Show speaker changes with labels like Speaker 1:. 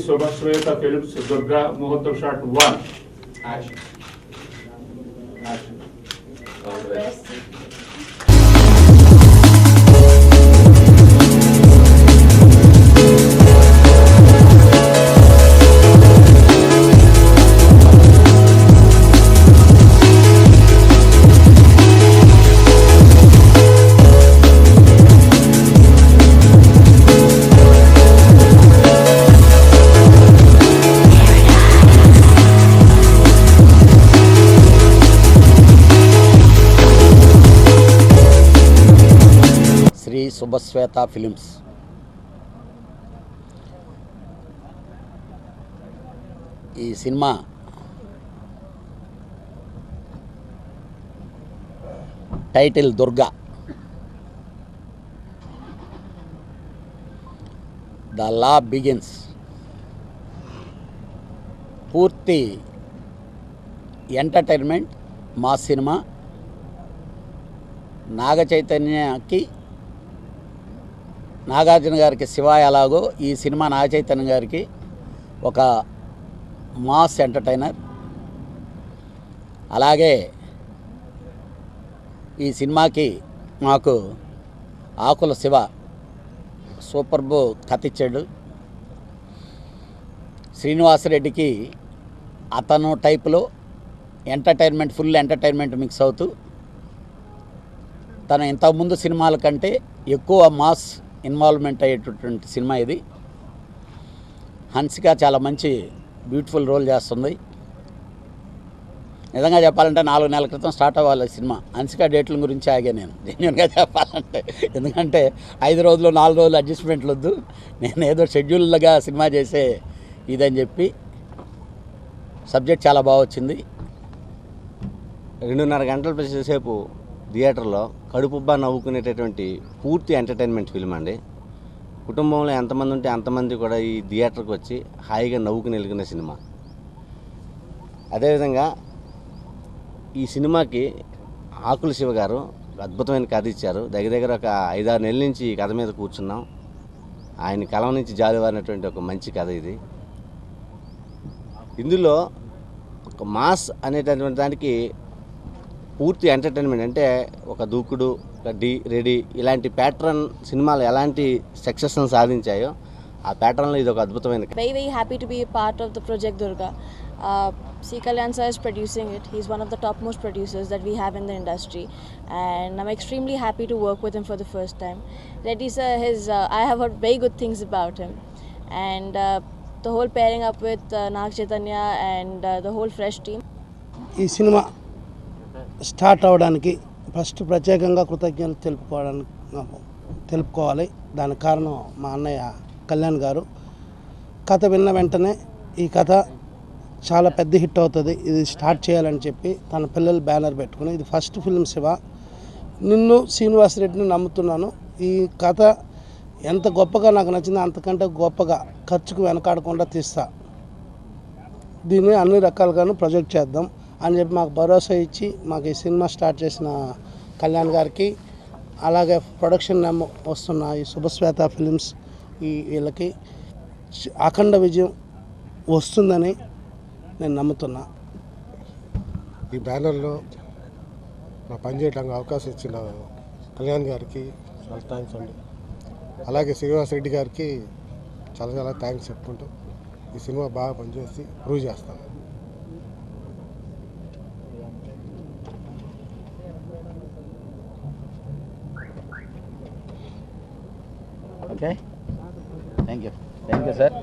Speaker 1: Subhashweta Films, Durga Muhurtam Shot 1. Action. Action. All the best.
Speaker 2: Shri Shubhashweta films ఈ cinema title Durga. The law begins. పూర్తి entertainment మా cinema. Naga చైతన్యకి, నాగార్జున గారికి శివ ఎలాగో ఈ సినిమా నాగ చైతన్య గారికి ఒక మాస్ ఎంటర్టైనర్. అలాగే ఈ సినిమాకి మాకు ఆకుల శివ సూపర్బు కథ ఇచ్చాడు. శ్రీనివాసరెడ్డికి అతను టైపులో ఎంటర్టైన్మెంట్, ఫుల్ ఎంటర్టైన్మెంట్ మిక్స్ అవుతూ తన ఇంతకుముందు సినిమాల కంటే ఎక్కువ మాస్ ఇన్వాల్వ్మెంట్ అయ్యేటటువంటి సినిమా ఇది. హన్సిక చాలా మంచి బ్యూటిఫుల్ రోల్ చేస్తుంది. నిజంగా చెప్పాలంటే 4 నెలల క్రితం స్టార్ట్ అవ్వాలి సినిమా. హన్సిక డేట్ల గురించి ఆగా నేను జెన్యున్గా చెప్పాలంటే. ఎందుకంటే 5 రోజులు 4 రోజులు అడ్జస్ట్మెంట్లు వద్దు, నేను ఏదో షెడ్యూల్గా సినిమా చేసే ఇదని చెప్పి. సబ్జెక్ట్ చాలా బాగా వచ్చింది.
Speaker 3: 2.5 గంటల సేపు థియేటర్లో కడుపుబ్బా నవ్వుకునేటటువంటి పూర్తి ఎంటర్టైన్మెంట్ ఫిల్మ్ అండి. కుటుంబంలో ఎంతమంది ఉంటే అంతమంది కూడా ఈ థియేటర్కి వచ్చి హాయిగా నవ్వుకుని వెళ్ళుకునే సినిమా. అదేవిధంగా ఈ సినిమాకి ఆకుల శివ గారు అద్భుతమైన కథ ఇచ్చారు. దగ్గర ఒక 5-6 నెలల నుంచి ఈ కథ మీద కూర్చున్నాం. ఆయన కలం నుంచి జాలివారినటువంటి ఒక మంచి కథ ఇది. ఇందులో ఒక మాస్ అనేటటువంటి దానికి పూర్తి ఎంటర్టైన్మెంట్, అంటే ఒక దూకుడు, ఒక రెడీ ఇలాంటి ప్యాటర్న్ సినిమాలు ఎలాంటి సక్సెస్ని సాధించాయో ఆ ప్యాటర్న్లో ఇది ఒక అద్భుతమైన.
Speaker 4: Very happy to be a part of the project Durga. C. Kalyan sir is producing it. He's one of the topmost producers that we have in the industry, and I'm extremely happy to work with him for the first time. Reddy sir, I have heard very good things about him, and the whole pairing up with Nag Chaitanya and the whole fresh team.
Speaker 5: ఈ cinema start అవ్వడానికి first ప్రత్యేకంగా కృతజ్ఞతలు తెలుపుకోవాలి. దానికి కారణం మా అన్నయ్య కళ్యాణ్ గారు. కథ విన్న వెంటనే ఈ కథ చాలా పెద్ద హిట్ అవుతుంది, ఇది స్టార్ట్ చేయాలని చెప్పి తన పిల్లలు బ్యానర్ పెట్టుకుని, ఇది ఫస్ట్ ఫిల్మ్ శివ, నిన్ను శ్రీనివాసరెడ్డిని నమ్ముతున్నాను, ఈ కథ ఎంత గొప్పగా నాకు నచ్చిందో అంతకంటే గొప్పగా ఖర్చుకు వెనకాడకుండా తీస్తా, దీన్ని అన్ని రకాలుగాను ప్రొజెక్ట్ చేద్దాం అని చెప్పి మాకు భరోసా ఇచ్చి మాకు ఈ సినిమా స్టార్ట్ చేసిన కళ్యాణ్ గారికి, అలాగే ప్రొడక్షన్ వస్తున్న ఈ శుభశ్వేత ఫిలిమ్స్ వీళ్ళకి అఖండ విజయం వస్తుందని నేను నమ్ముతున్నా.
Speaker 6: ఈ బ్యానర్లో నా పనిచేయడానికి అవకాశం ఇచ్చిన కళ్యాణ్ గారికి చాలా థ్యాంక్స్ అండి. అలాగే శ్రీనివాసరెడ్డి గారికి చాలా చాలా థ్యాంక్స్ చెప్పుకుంటూ ఈ సినిమా బాగా పనిచేసి ప్రూవ్ చేస్తాను.
Speaker 2: Okay, thank you sir.